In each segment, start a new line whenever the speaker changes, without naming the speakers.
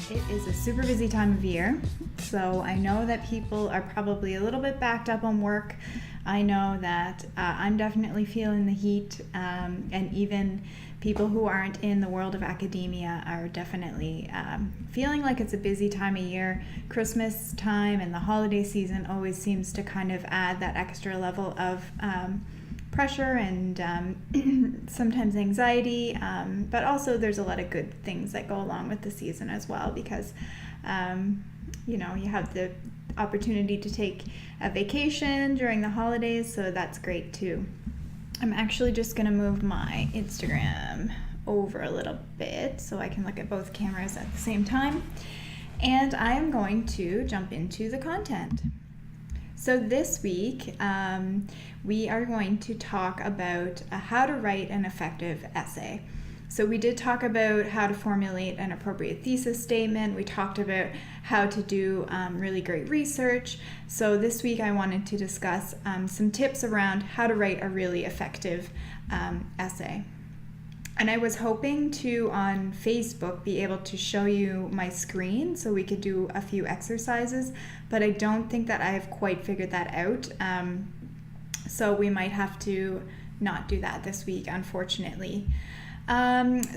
It is a super busy time of year, so I know that people are probably a little bit backed up on work. I know that I'm definitely feeling the heat, and even people who aren't in the world of academia are definitely feeling like it's a busy time of year. Christmas time and the holiday season always seems to kind of add that extra level of pressure and sometimes anxiety, but also there's a lot of good things that go along with the season as well, because you have the opportunity to take a vacation during the holidays, so that's great too. I'm actually just going to move my Instagram over a little bit so I can look at both cameras at the same time, and I am going to jump into the content. So this week, we are going to talk about how to write an effective essay. So we did talk about how to formulate an appropriate thesis statement. We talked about how to do really great research. So this week I wanted to discuss some tips around how to write a really effective essay. And I was hoping to, on Facebook, be able to show you my screen so we could do a few exercises, but I don't think that I have quite figured that out. So we might have to not do that this week, unfortunately.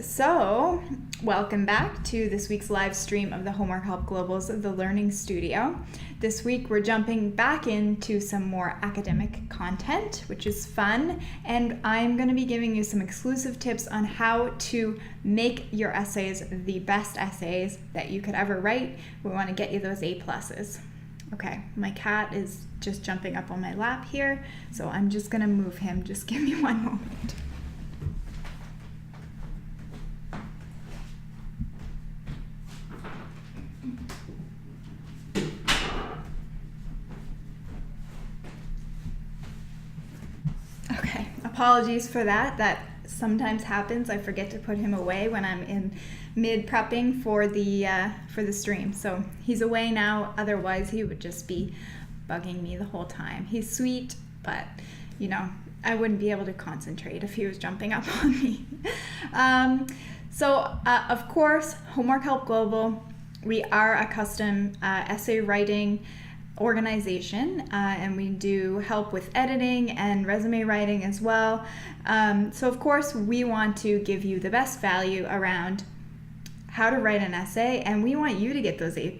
So welcome back to this week's live stream of the Homework Help Globals of the Learning Studio. This week we're jumping back into some more academic content, which is fun, and I'm going to be giving you some exclusive tips on how to make your essays the best essays that you could ever write. We want to get you those A+. Okay, my cat is just jumping up on my lap here, so I'm just going to move him. Just give me one moment. Apologies for that. That sometimes happens. I forget to put him away when I'm in mid prepping for the stream. So he's away now. Otherwise, he would just be bugging me the whole time. He's sweet, but I wouldn't be able to concentrate if he was jumping up on me. Of course, Homework Help Global, we are a custom essay writing organization, and we do help with editing and resume writing as well. So of course we want to give you the best value around how to write an essay, and we want you to get those A+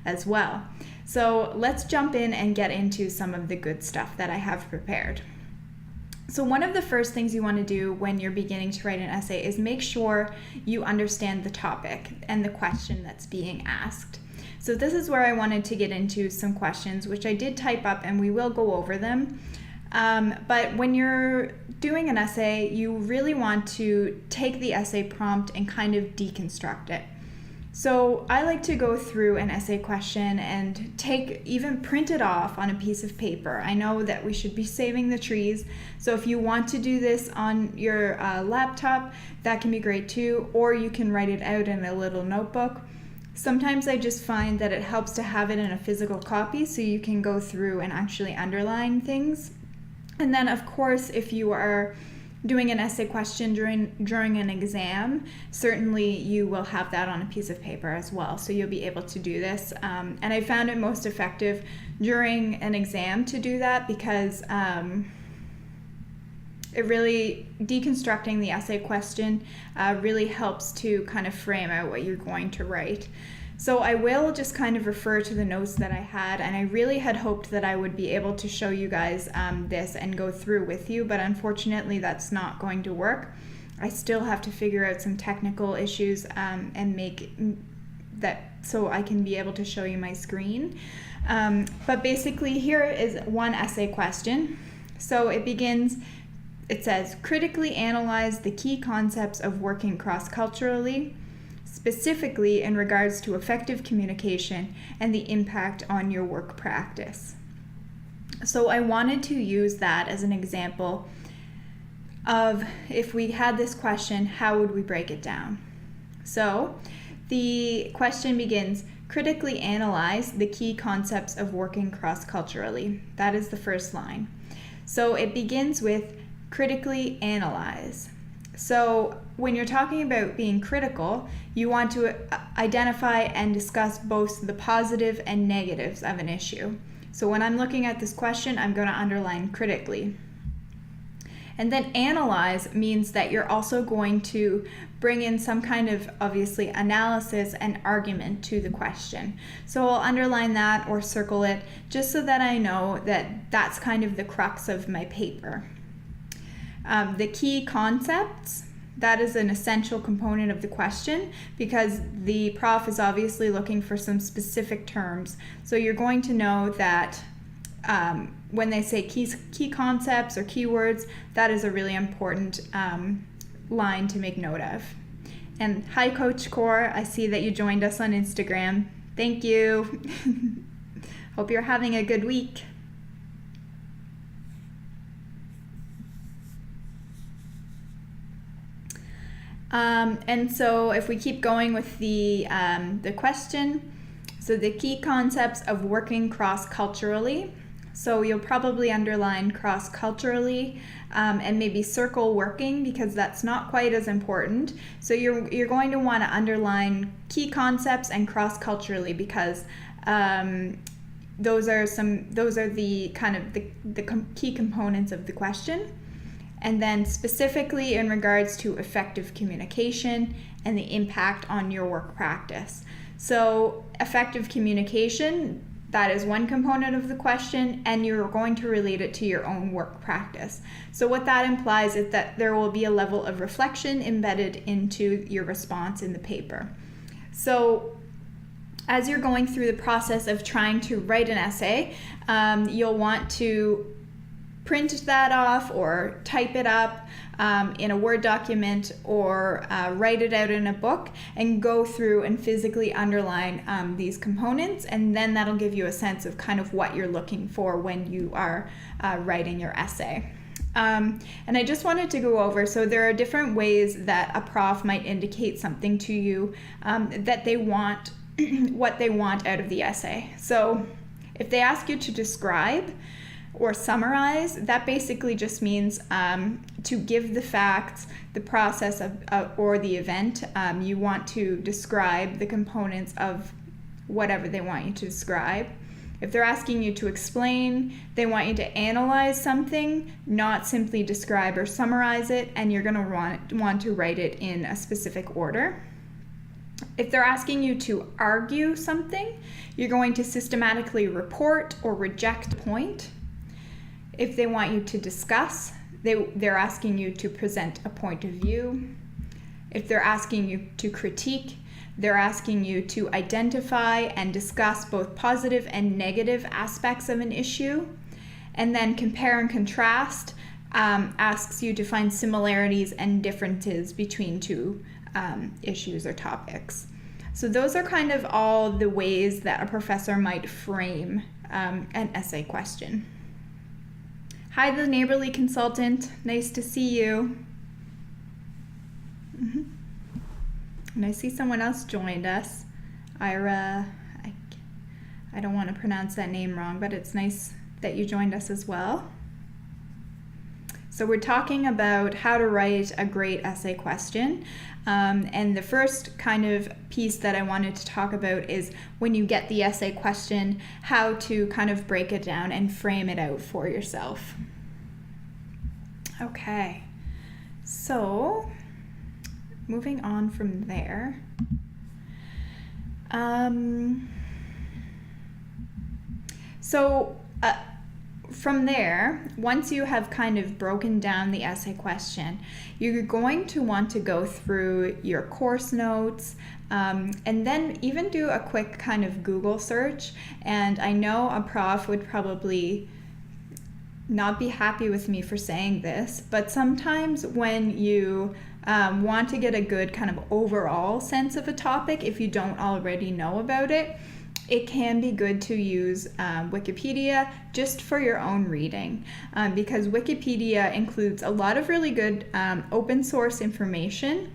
as well. So let's jump in and get into some of the good stuff that I have prepared. So one of the first things you want to do when you're beginning to write an essay is make sure you understand the topic and the question that's being asked. So this is where I wanted to get into some questions, which I did type up, and we will go over them. But when you're doing an essay, you really want to take the essay prompt and kind of deconstruct it. So I like to go through an essay question and even print it off on a piece of paper. I know that we should be saving the trees, so if you want to do this on your laptop, that can be great too, or you can write it out in a little notebook. Sometimes I just find that it helps to have it in a physical copy so you can go through and actually underline things. And then of course, if you are doing an essay question during an exam, certainly you will have that on a piece of paper as well, so you'll be able to do this. And I found it most effective during an exam to do that, because it really, deconstructing the essay question really helps to kind of frame out what you're going to write. So I will just kind of refer to the notes that I had, and I really had hoped that I would be able to show you guys this and go through with you, but unfortunately that's not going to work. I still have to figure out some technical issues and make that so I can be able to show you my screen. But basically here is one essay question. So it says, critically analyze the key concepts of working cross-culturally, specifically in regards to effective communication and the impact on your work practice. So I wanted to use that as an example of, if we had this question, how would we break it down? So the question begins, critically analyze the key concepts of working cross-culturally. That is the first line. So it begins with critically analyze. So when you're talking about being critical, you want to identify and discuss both the positive and negatives of an issue. So when I'm looking at this question, I'm going to underline critically. And then analyze means that you're also going to bring in some kind of, obviously, analysis and argument to the question. So I'll underline that or circle it just so that I know that that's kind of the crux of my paper. The key concepts, that is an essential component of the question because the prof is obviously looking for some specific terms. So you're going to know that when they say key concepts or keywords, that is a really important line to make note of. And hi, Coach Core. I see that you joined us on Instagram. Thank you. Hope you're having a good week. And so if we keep going with the question, so the key concepts of working cross-culturally. So you'll probably underline cross-culturally and maybe circle working because that's not quite as important. So you're going to want to underline key concepts and cross-culturally because those are the kind of the key components of the question. And then specifically in regards to effective communication and the impact on your work practice. So effective communication, that is one component of the question, and you're going to relate it to your own work practice. So what that implies is that there will be a level of reflection embedded into your response in the paper. So as you're going through the process of trying to write an essay, you'll want to print that off or type it up in a Word document or write it out in a book and go through and physically underline these components, and then that'll give you a sense of kind of what you're looking for when you are writing your essay. And I just wanted to go over, so there are different ways that a prof might indicate something to you that they want, what they want out of the essay. So if they ask you to describe or summarize, that basically just means to give the facts, the process of or the event. You want to describe the components of whatever they want you to describe. If they're asking you to explain, they want you to analyze something, not simply describe or summarize it, and you're going to want to write it in a specific order. If they're asking you to argue something, you're going to systematically report or reject the point. If they want you to discuss, they're asking you to present a point of view. If they're asking you to critique, they're asking you to identify and discuss both positive and negative aspects of an issue. And then compare and contrast asks you to find similarities and differences between two issues or topics. So those are kind of all the ways that a professor might frame an essay question. Hi, the neighborly consultant. Nice to see you. And I see someone else joined us. Ira, I don't want to pronounce that name wrong, but it's nice that you joined us as well. So we're talking about how to write a great essay question. And the first kind of piece that I wanted to talk about is when you get the essay question, how to kind of break it down and frame it out for yourself. Okay, so moving on from there. From there, once you have kind of broken down the essay question, you're going to want to go through your course notes and then even do a quick kind of Google search. And I know a prof would probably not be happy with me for saying this, but sometimes when you want to get a good kind of overall sense of a topic, if you don't already know about it, it can be good to use Wikipedia just for your own reading because Wikipedia includes a lot of really good open source information,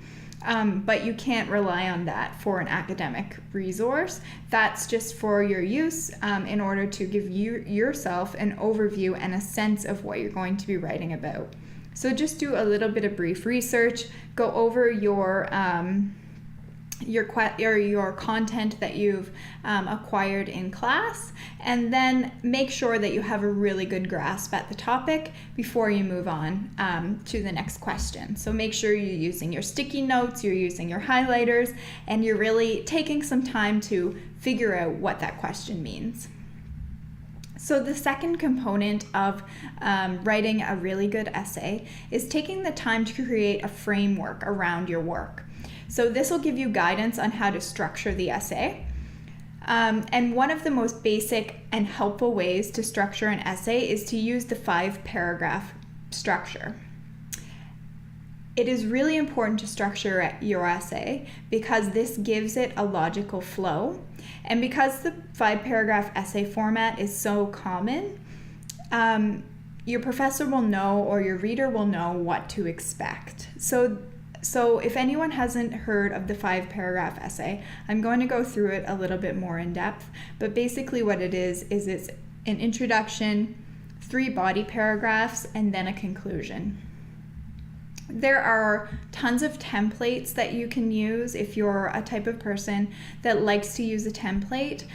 but you can't rely on that for an academic resource. That's just for your use in order to give you yourself an overview and a sense of what you're going to be writing about. So just do a little bit of brief research, go over your content that you've acquired in class, and then make sure that you have a really good grasp at the topic before you move on to the next question. So make sure you're using your sticky notes, you're using your highlighters, and you're really taking some time to figure out what that question means. So the second component of writing a really good essay is taking the time to create a framework around your work. So this will give you guidance on how to structure the essay. And one of the most basic and helpful ways to structure an essay is to use the 5-paragraph structure. It is really important to structure your essay because this gives it a logical flow. And because the 5-paragraph essay format is so common, your professor will know, or your reader will know, what to expect. So if anyone hasn't heard of the 5-paragraph essay, I'm going to go through it a little bit more in depth. But basically what it is it's an introduction, 3 body paragraphs, and then a conclusion. There are tons of templates that you can use if you're a type of person that likes to use a template.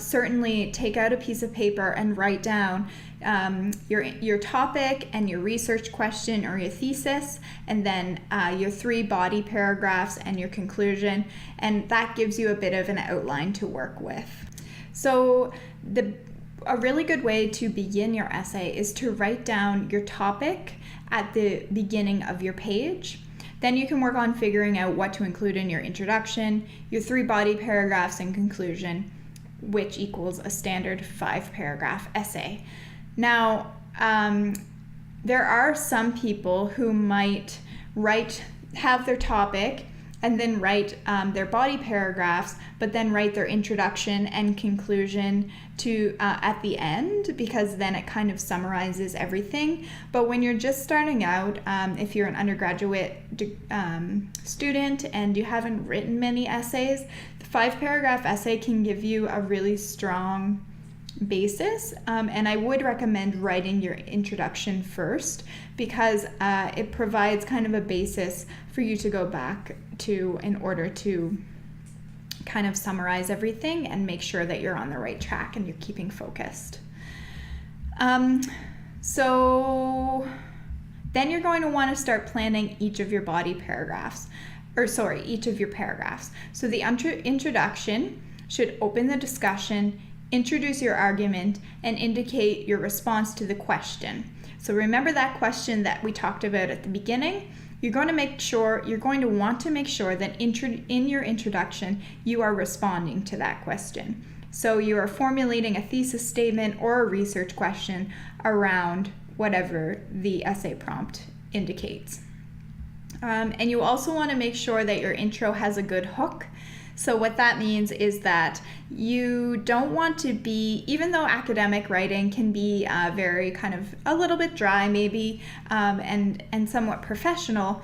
Certainly take out a piece of paper and write down your topic and your research question or your thesis, and then your 3 body paragraphs and your conclusion, and that gives you a bit of an outline to work with. So a really good way to begin your essay is to write down your topic at the beginning of your page. Then you can work on figuring out what to include in your introduction, your 3 body paragraphs, and conclusion, which equals a standard 5-paragraph essay. Now, there are some people who might have their topic and then write their body paragraphs, but then write their introduction and conclusion at the end, because then it kind of summarizes everything. But when you're just starting out, if you're an undergraduate student and you haven't written many essays, the 5-paragraph essay can give you a really strong basis, and I would recommend writing your introduction first, because it provides kind of a basis for you to go back to in order to kind of summarize everything and make sure that you're on the right track and you're keeping focused. So then you're going to want to start planning each of your paragraphs. So the introduction should open the discussion, introduce your argument, and indicate your response to the question. So remember that question that we talked about at the beginning? You're going to want to make sure that in your introduction, you are responding to that question. So you are formulating a thesis statement or a research question around whatever the essay prompt indicates. And you also want to make sure that your intro has a good hook. So what that means is that you don't want to be, even though academic writing can be very kind of a little bit dry maybe, and somewhat professional,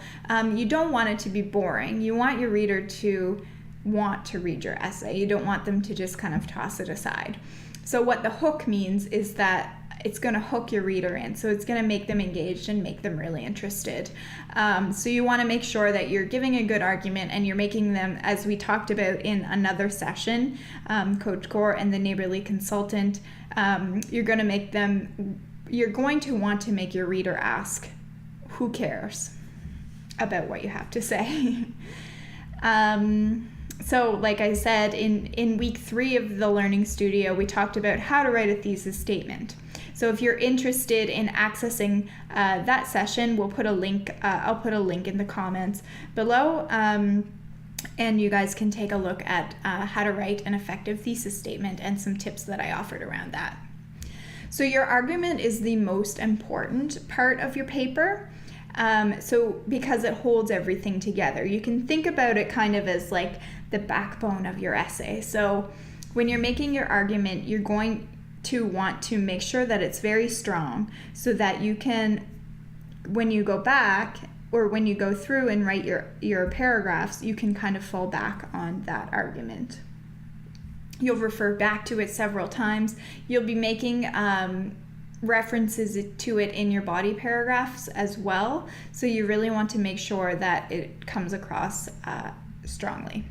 you don't want it to be boring. You want your reader to want to read your essay. You don't want them to just kind of toss it aside. So what the hook means is that it's going to hook your reader in. So it's going to make them engaged and make them really interested. So you want to make sure that you're giving a good argument and you're making them, as we talked about in another session, Coach Core and the Neighborly Consultant, you're going to want to make your reader ask, who cares about what you have to say? So like I said, in week 3 of the Learning Studio, we talked about how to write a thesis statement. So if you're interested in accessing that session, we'll put a link. I'll put a link in the comments below, and you guys can take a look at how to write an effective thesis statement and some tips that I offered around that. So your argument is the most important part of your paper. Because it holds everything together. You can think about it kind of as like the backbone of your essay. So when you're making your argument, you're going to want to make sure that it's very strong so that you can, when you go back or when you go through and write your paragraphs, you can kind of fall back on that argument. You'll refer back to it several times. You'll be making references to it in your body paragraphs as well. So you really want to make sure that it comes across strongly.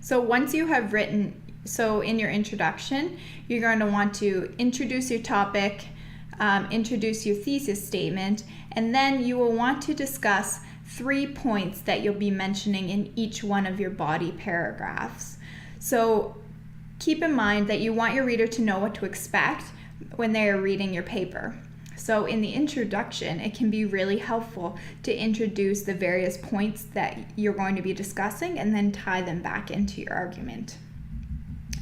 So once you have written, so in your introduction, you're going to want to introduce your topic, introduce your thesis statement, and then you will want to discuss 3 points that you'll be mentioning in each one of your body paragraphs. So keep in mind that you want your reader to know what to expect when they are reading your paper. So in the introduction, it can be really helpful to introduce the various points that you're going to be discussing and then tie them back into your argument.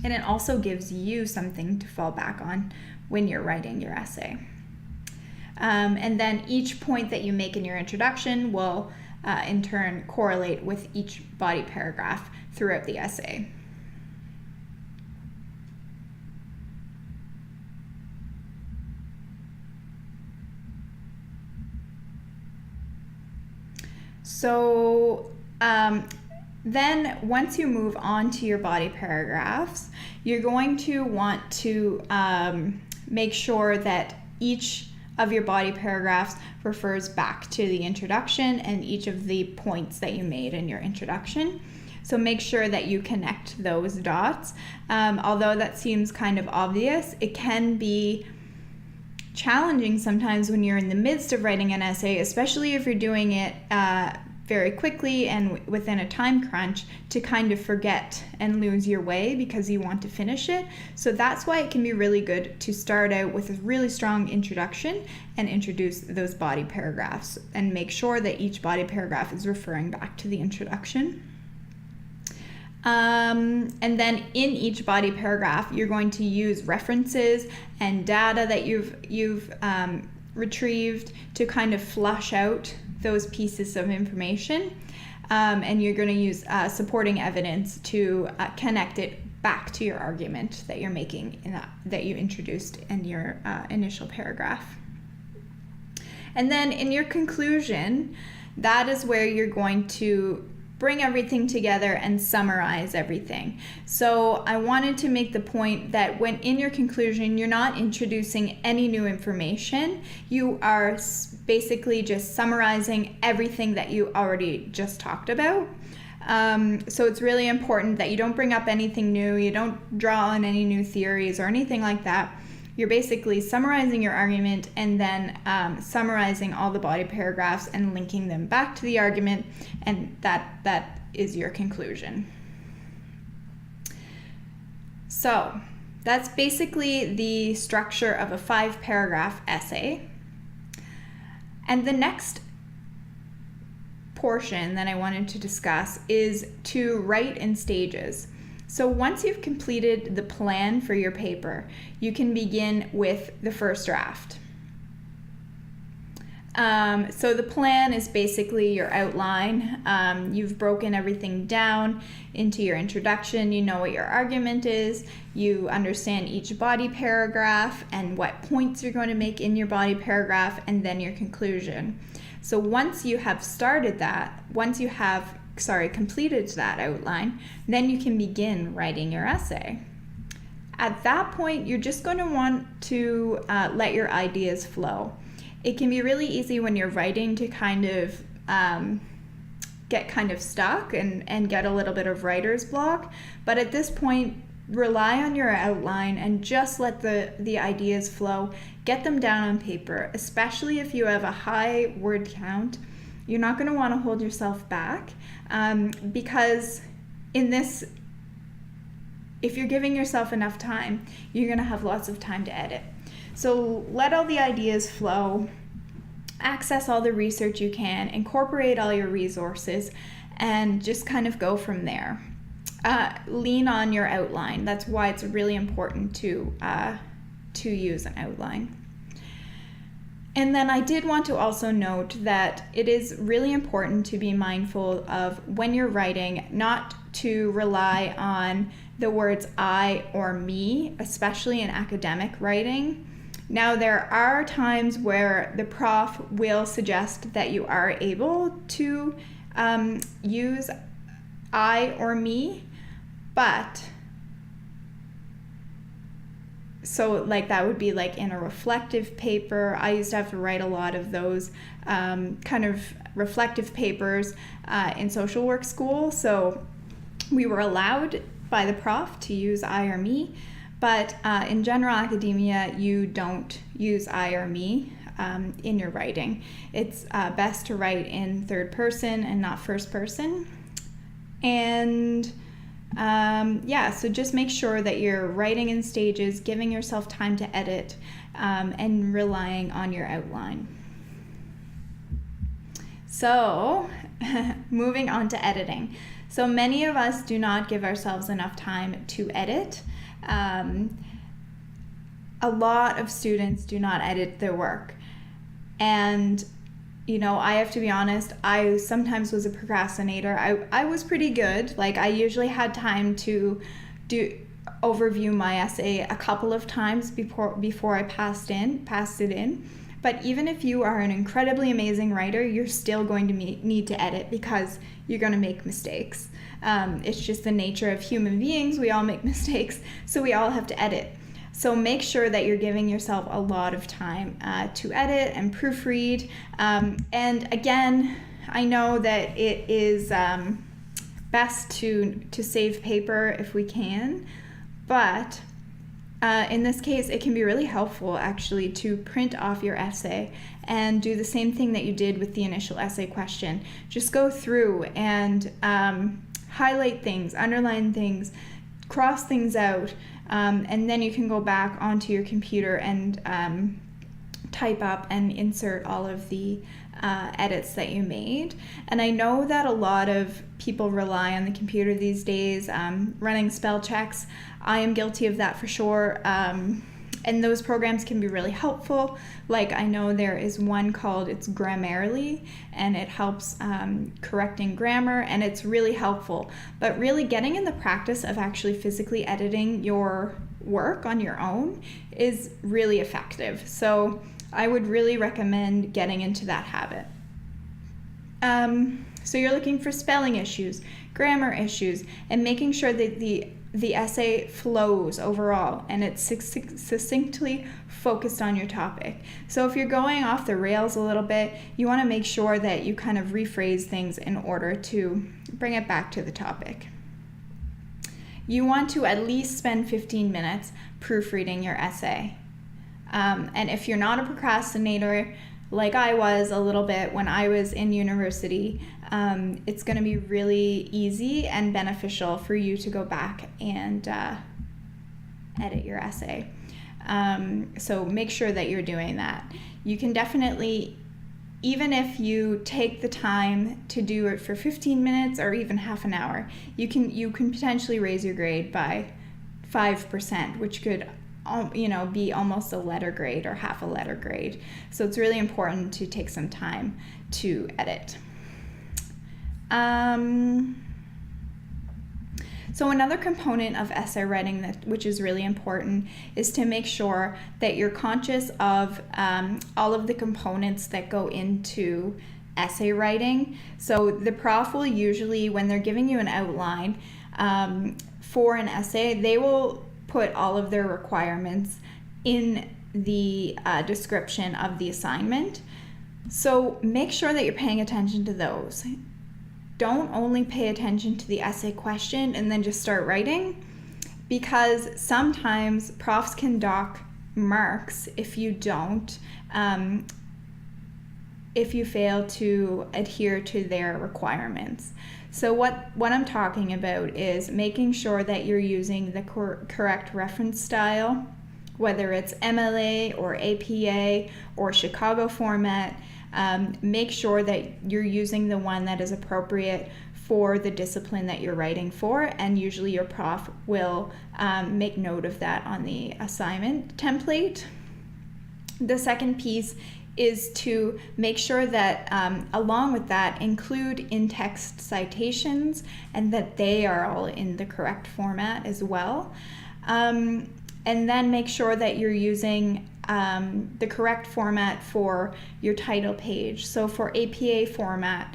And it also gives you something to fall back on when you're writing your essay. And then each point that you make in your introduction will in turn correlate with each body paragraph throughout the essay. So then once you move on to your body paragraphs, you're going to want to make sure that each of your body paragraphs refers back to the introduction and each of the points that you made in your introduction. So make sure that you connect those dots. Although that seems kind of obvious, it can be challenging sometimes when you're in the midst of writing an essay, especially if you're doing it very quickly and within a time crunch, to kind of forget and lose your way because you want to finish it. So that's why it can be really good to start out with a really strong introduction and introduce those body paragraphs and make sure that each body paragraph is referring back to the introduction. And then in each body paragraph, you're going to use references and data that you've retrieved to kind of flush out those pieces of information, and you're going to use supporting evidence to connect it back to your argument that you're making that you introduced in your initial paragraph. And then in your conclusion, that is where you're going to bring everything together and summarize everything. So I wanted to make the point that when in your conclusion, you're not introducing any new information. You are basically just summarizing everything that you already just talked about. So it's really important that you don't bring up anything new, you don't draw on any new theories or anything like that. You're basically summarizing your argument and then summarizing all the body paragraphs and linking them back to the argument, and that is your conclusion. So that's basically the structure of a 5-paragraph essay. And the next portion that I wanted to discuss is to write in stages. So once you've completed the plan for your paper, you can begin with the first draft. So the plan is basically your outline. You've broken everything down into your introduction. You know what your argument is. You understand each body paragraph and what points you're going to make in your body paragraph, and then your conclusion. So once you have started that, completed that outline, then you can begin writing your essay. At that point, you're just going to want to let your ideas flow. It can be really easy when you're writing to kind of get kind of stuck and get a little bit of writer's block. But at this point, rely on your outline and just let the ideas flow. Get them down on paper, especially if you have a high word count. You're not going to want to hold yourself back because if you're giving yourself enough time, you're going to have lots of time to edit. So let all the ideas flow, access all the research you can, incorporate all your resources, and just kind of go from there. Lean on your outline. That's why it's really important to use an outline. And then I did want to also note that it is really important to be mindful of when you're writing, not to rely on the words I or me, especially in academic writing. Now, there are times where the prof will suggest that you are able to use I or me, but So like that would be like in a reflective paper. I used to have to write a lot of those kind of reflective papers in social work school. So we were allowed by the prof to use I or me, but in general academia, you don't use I or me in your writing. It's best to write in third person and not first person. And so just make sure that you're writing in stages, giving yourself time to edit, and relying on your outline. So, moving on to editing. So many of us do not give ourselves enough time to edit. A lot of students do not edit their work. And I have to be honest, I sometimes was a procrastinator. I was pretty good. Like, I usually had time to overview my essay a couple of times before I passed it in. But even if you are an incredibly amazing writer, you're still going to need to edit because you're going to make mistakes. It's just the nature of human beings. We all make mistakes, so we all have to edit. So make sure that you're giving yourself a lot of time to edit and proofread. And again, I know that it is best to save paper if we can, but in this case, it can be really helpful actually to print off your essay and do the same thing that you did with the initial essay question. Just go through and highlight things, underline things, cross things out, and then you can go back onto your computer and type up and insert all of the edits that you made. And I know that a lot of people rely on the computer these days, running spell checks. I am guilty of that for sure. And those programs can be really helpful. Like, I know there is one called, it's Grammarly, and it helps correcting grammar, and it's really helpful. But really getting in the practice of actually physically editing your work on your own is really effective. So I would really recommend getting into that habit. So you're looking for spelling issues, grammar issues, and making sure that the essay flows overall and it's succinctly focused on your topic. So if you're going off the rails a little bit, you want to make sure that you kind of rephrase things in order to bring it back to the topic. You want to at least spend 15 minutes proofreading your essay. And if you're not a procrastinator, like I was a little bit when I was in university, it's going to be really easy and beneficial for you to go back and edit your essay. So make sure that you're doing that. You can definitely, even if you take the time to do it for 15 minutes or even half an hour, you can potentially raise your grade by 5%, which could be almost a letter grade or half a letter grade. So it's really important to take some time to edit. So another component of essay writing which is really important is to make sure that you're conscious of all of the components that go into essay writing. So the prof will usually, when they're giving you an outline for an essay, they will put all of their requirements in the description of the assignment. So make sure that you're paying attention to those. Don't only pay attention to the essay question and then just start writing, because sometimes profs can dock marks if you don't, if you fail to adhere to their requirements. So what I'm talking about is making sure that you're using the correct reference style, whether it's MLA or APA or Chicago format. Make sure that you're using the one that is appropriate for the discipline that you're writing for, and usually your prof will make note of that on the assignment template. The second piece is to make sure that along with that, include in-text citations and that they are all in the correct format as well. And then make sure that you're using the correct format for your title page. So for APA format,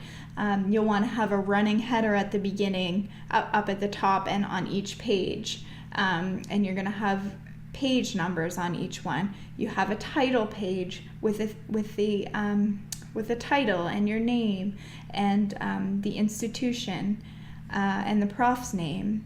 you'll want to have a running header at the beginning, up at the top and on each page. And you're going to have page numbers on each one. You have a title page with the title and your name and the institution and the prof's name.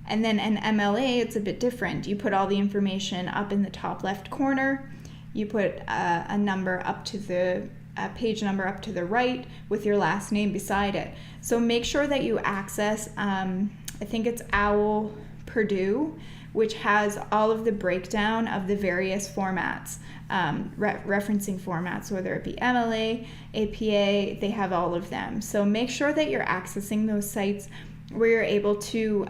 And then an MLA, it's a bit different. You put all the information up in the top left corner. You put a number up to the page number up to the right with your last name beside it. So make sure that you access, I think it's OWL Purdue, which has all of the breakdown of the various formats, referencing formats, whether it be MLA, APA, they have all of them. So make sure that you're accessing those sites where you're able to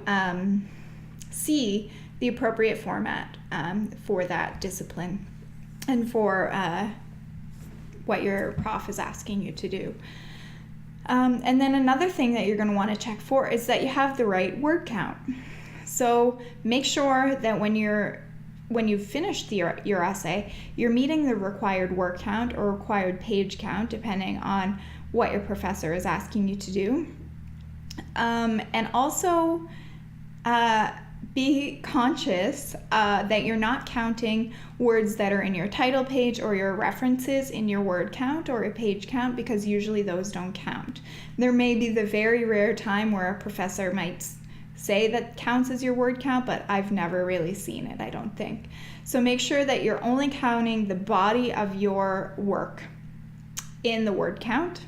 see the appropriate format for that discipline and for what your prof is asking you to do. And then another thing that you're going to want to check for is that you have the right word count. So make sure that when you've finished your essay, you're meeting the required word count or required page count, depending on what your professor is asking you to do. And also be conscious that you're not counting words that are in your title page or your references in your word count or a page count, because usually those don't count. There may be the very rare time where a professor might say that counts as your word count, but I've never really seen it, I don't think. So make sure that you're only counting the body of your work in the word count.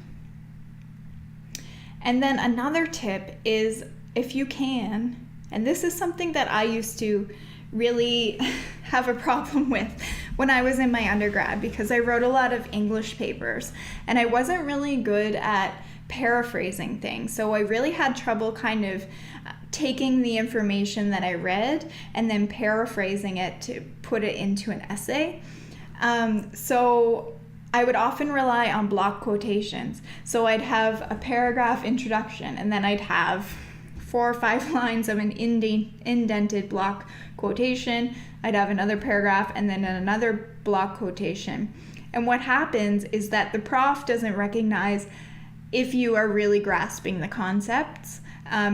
And then another tip is, if you can, and this is something that I used to really have a problem with when I was in my undergrad, because I wrote a lot of English papers and I wasn't really good at paraphrasing things. So I really had trouble kind of taking the information that I read and then paraphrasing it to put it into an essay. So I would often rely on block quotations. So I'd have a paragraph introduction, and then I'd have 4 or 5 lines of an indented block quotation. I'd have another paragraph and then another block quotation. And what happens is that the prof doesn't recognize if you are really grasping the concepts,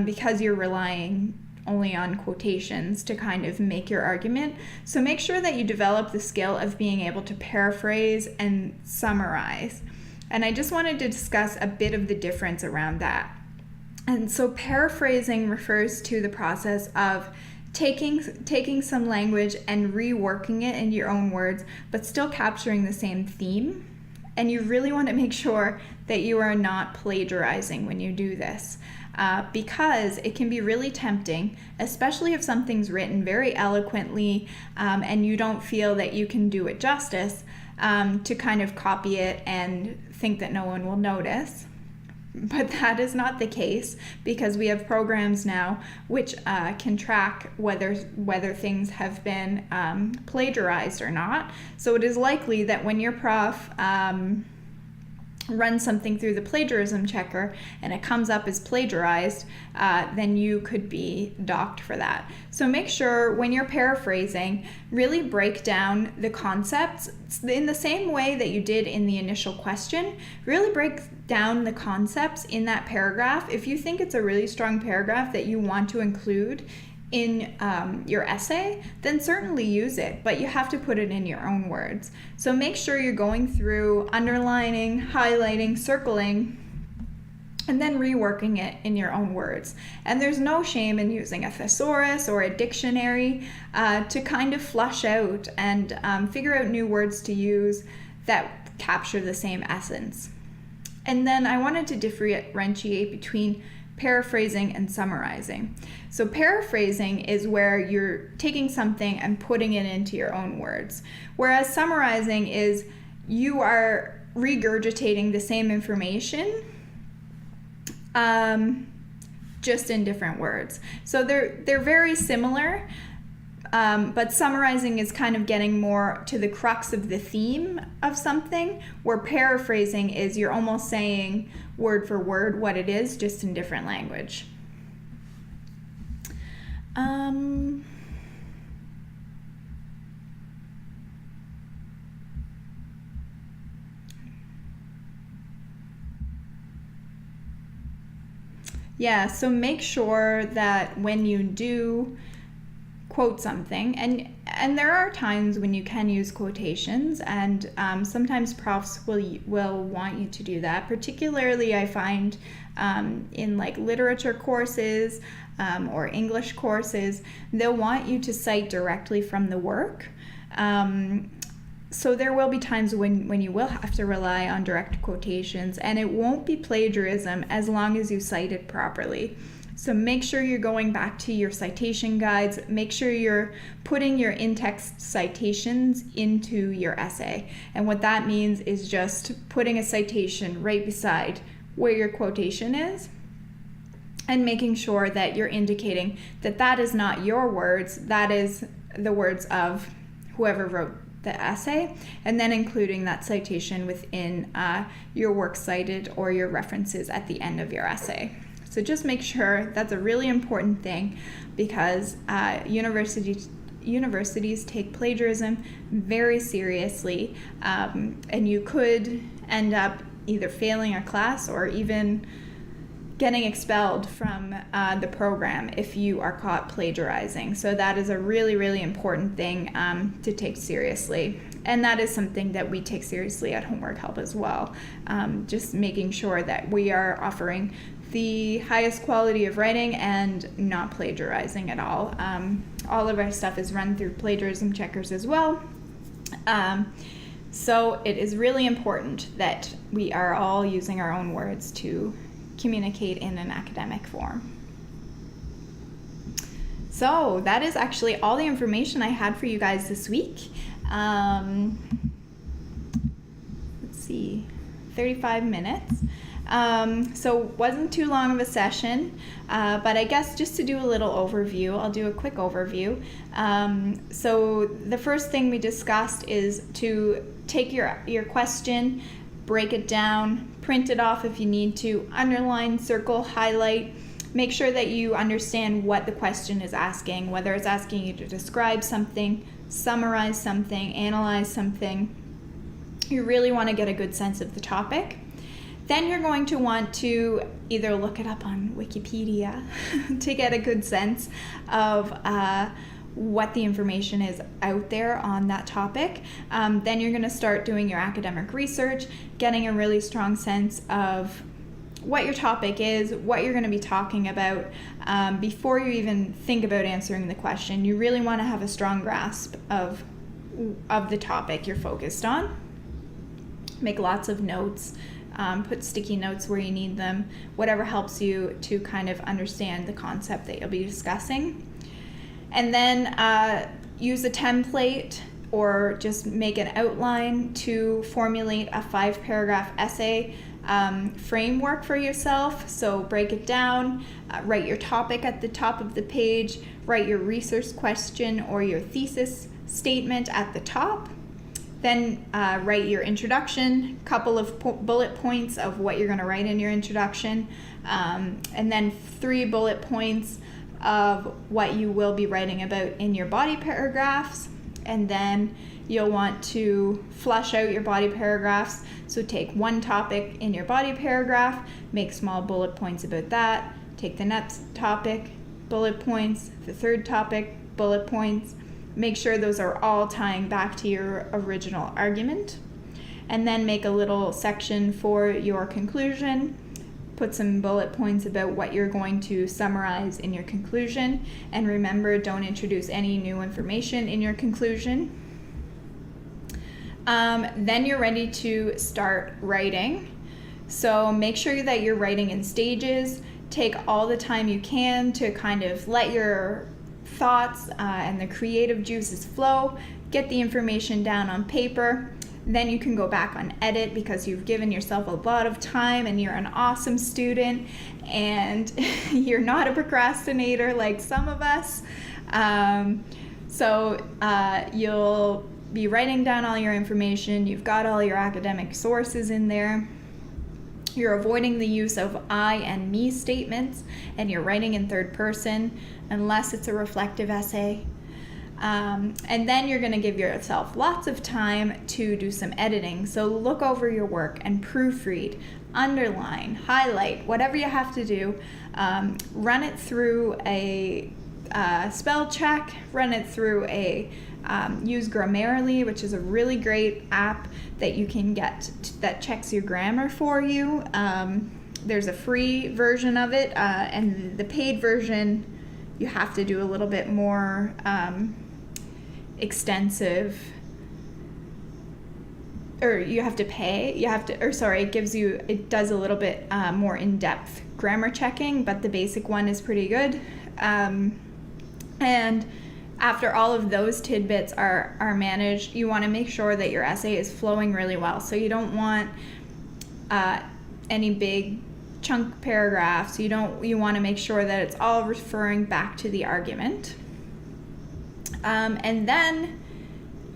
because you're relying only on quotations to kind of make your argument. So make sure that you develop the skill of being able to paraphrase and summarize. And I just wanted to discuss a bit of the difference around that. And so paraphrasing refers to the process of taking some language and reworking it in your own words, but still capturing the same theme. And you really want to make sure that you are not plagiarizing when you do this, because it can be really tempting, especially if something's written very eloquently and you don't feel that you can do it justice, to kind of copy it and think that no one will notice. But that is not the case, because we have programs now which can track whether things have been plagiarized or not. So it is likely that when your prof runs something through the plagiarism checker and it comes up as plagiarized, then you could be docked for that. So make sure when you're paraphrasing, really break down the concepts in the same way that you did in the initial question. Really break down the concepts in that paragraph. If you think it's a really strong paragraph that you want to include in your essay, then certainly use it, but you have to put it in your own words. So make sure you're going through, underlining, highlighting, circling, and then reworking it in your own words. And there's no shame in using a thesaurus or a dictionary to kind of flush out and figure out new words to use that capture the same essence. And then I wanted to differentiate between paraphrasing and summarizing. So paraphrasing is where you're taking something and putting it into your own words, whereas summarizing is you are regurgitating the same information, just in different words. So they're very similar, but summarizing is kind of getting more to the crux of the theme of something, where paraphrasing is you're almost saying word for word what it is, just in different language. Yeah, so make sure that when you do quote something, and And there are times when you can use quotations, and sometimes profs will want you to do that. Particularly, I find in like literature courses or English courses, they'll want you to cite directly from the work. So there will be times when you will have to rely on direct quotations, and it won't be plagiarism as long as you cite it properly. So make sure you're going back to your citation guides. Make sure you're putting your in-text citations into your essay. And what that means is just putting a citation right beside where your quotation is, and making sure that you're indicating that that is not your words, that is the words of whoever wrote the essay, and then including that citation within your works cited or your references at the end of your essay. So just make sure that's a really important thing, because universities take plagiarism very seriously, and you could end up either failing a class or even getting expelled from the program if you are caught plagiarizing. So that is a really, really important thing to take seriously. And that is something that we take seriously at Homework Help as well. Just making sure that we are offering the highest quality of writing and not plagiarizing at all. All of our stuff is run through plagiarism checkers as well. So it is really important that we are all using our own words to communicate in an academic form. So that is actually all the information I had for you guys this week. Let's see, 35 minutes. So wasn't too long of a session, but I guess just to do a little overview, I'll do a quick overview. So the first thing we discussed is to take your question, break it down, print it off if you need to, underline, circle, highlight. Make sure that you understand what the question is asking, whether it's asking you to describe something, summarize something, analyze something. You really want to get a good sense of the topic. Then you're going to want to either look it up on Wikipedia to get a good sense of what the information is out there on that topic. Then you're going to start doing your academic research, getting a really strong sense of what your topic is, what you're going to be talking about. Before you even think about answering the question, you really want to have a strong grasp of the topic you're focused on. Make lots of notes. Put sticky notes where you need them, whatever helps you to kind of understand the concept that you'll be discussing. And then use a template or just make an outline to formulate a 5-paragraph essay framework for yourself. So break it down, write your topic at the top of the page, write your research question or your thesis statement at the top. Then write your introduction, couple of bullet points of what you're going to write in your introduction, and then 3 bullet points of what you will be writing about in your body paragraphs. And then you'll want to flesh out your body paragraphs. So take one topic in your body paragraph, make small bullet points about that, take the next topic, bullet points, the third topic, bullet points. Make sure those are all tying back to your original argument. And then make a little section for your conclusion. Put some bullet points about what you're going to summarize in your conclusion. And remember, don't introduce any new information in your conclusion. Then you're ready to start writing. So make sure that you're writing in stages. Take all the time you can to kind of let your thoughts and the creative juices flow. Get the information down on paper. Then you can go back on edit because you've given yourself a lot of time and you're an awesome student and you're not a procrastinator like some of us. So you'll be writing down all your information. You've got all your academic sources in there. You're avoiding the use of I and me statements, and you're writing in third person unless it's a reflective essay. And then you're going to give yourself lots of time to do some editing. So look over your work and proofread, underline, highlight, whatever you have to do. Run it through a spell check, run it through a use Grammarly, which is a really great app that you can get that checks your grammar for you. There's a free version of it, and the paid version, you have to do a little bit more extensive, or you have to pay. It does a little bit more in-depth grammar checking, but the basic one is pretty good. And after all of those tidbits are managed, you want to make sure that your essay is flowing really well. So you don't want any big chunk paragraphs. You want to make sure that it's all referring back to the argument. And then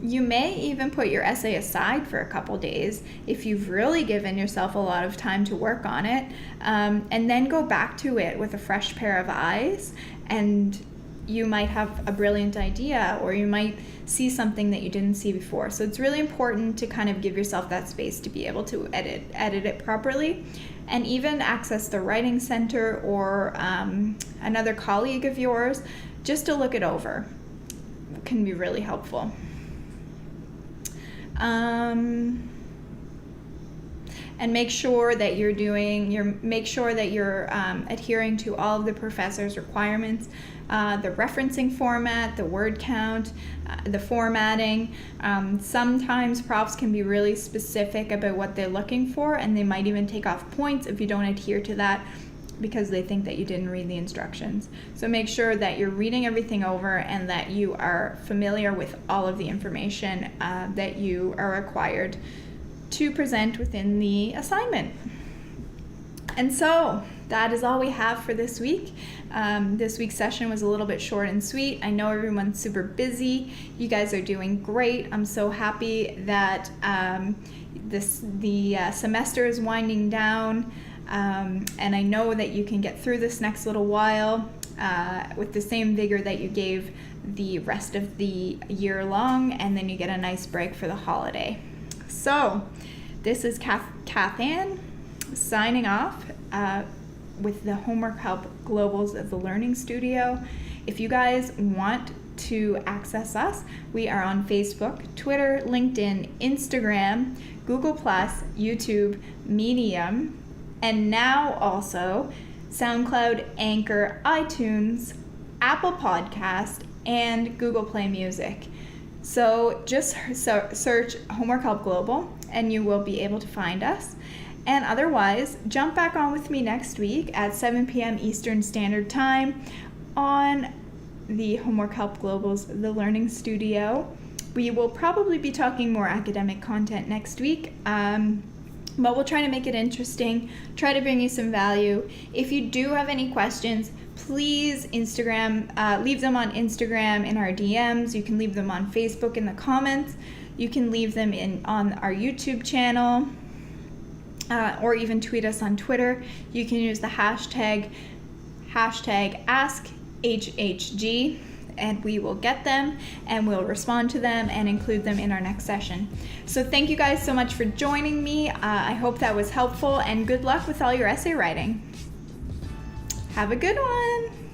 you may even put your essay aside for a couple days if you've really given yourself a lot of time to work on it, and then go back to it with a fresh pair of eyes, and you might have a brilliant idea, or you might see something that you didn't see before. So it's really important to kind of give yourself that space to be able to edit it properly, and even access the Writing Center or another colleague of yours just to look it over. It can be really helpful. And make sure that you're adhering to all of the professor's requirements, the referencing format, the word count, the formatting. Sometimes profs can be really specific about what they're looking for, and they might even take off points if you don't adhere to that, because they think that you didn't read the instructions. So make sure that you're reading everything over and that you are familiar with all of the information that you are required to present within the assignment. And so that is all we have for this week. This week's session was a little bit short and sweet. I know everyone's super busy. You guys are doing great. I'm so happy that the semester is winding down. And I know that you can get through this next little while with the same vigor that you gave the rest of the year long, and then you get a nice break for the holiday. So this is Kath Ann signing off with the Homework Help Globals of the Learning Studio. If you guys want to access us, we are on Facebook, Twitter, LinkedIn, Instagram, Google+, YouTube, Medium, and now also SoundCloud, Anchor, iTunes, Apple Podcast, and Google Play Music. So just search Homework Help Global and you will be able to find us. And otherwise, jump back on with me next week at 7 p.m. Eastern Standard Time on the Homework Help Global's The Learning Studio. We will probably be talking more academic content next week. But we'll try to make it interesting, try to bring you some value. If you do have any questions, please leave them on Instagram in our DMs. You can leave them on Facebook in the comments. You can leave them on our YouTube channel, or even tweet us on Twitter. You can use the hashtag AskHHG, and we will get them and we'll respond to them and include them in our next session. So thank you guys so much for joining me. I hope that was helpful, and good luck with all your essay writing. Have a good one.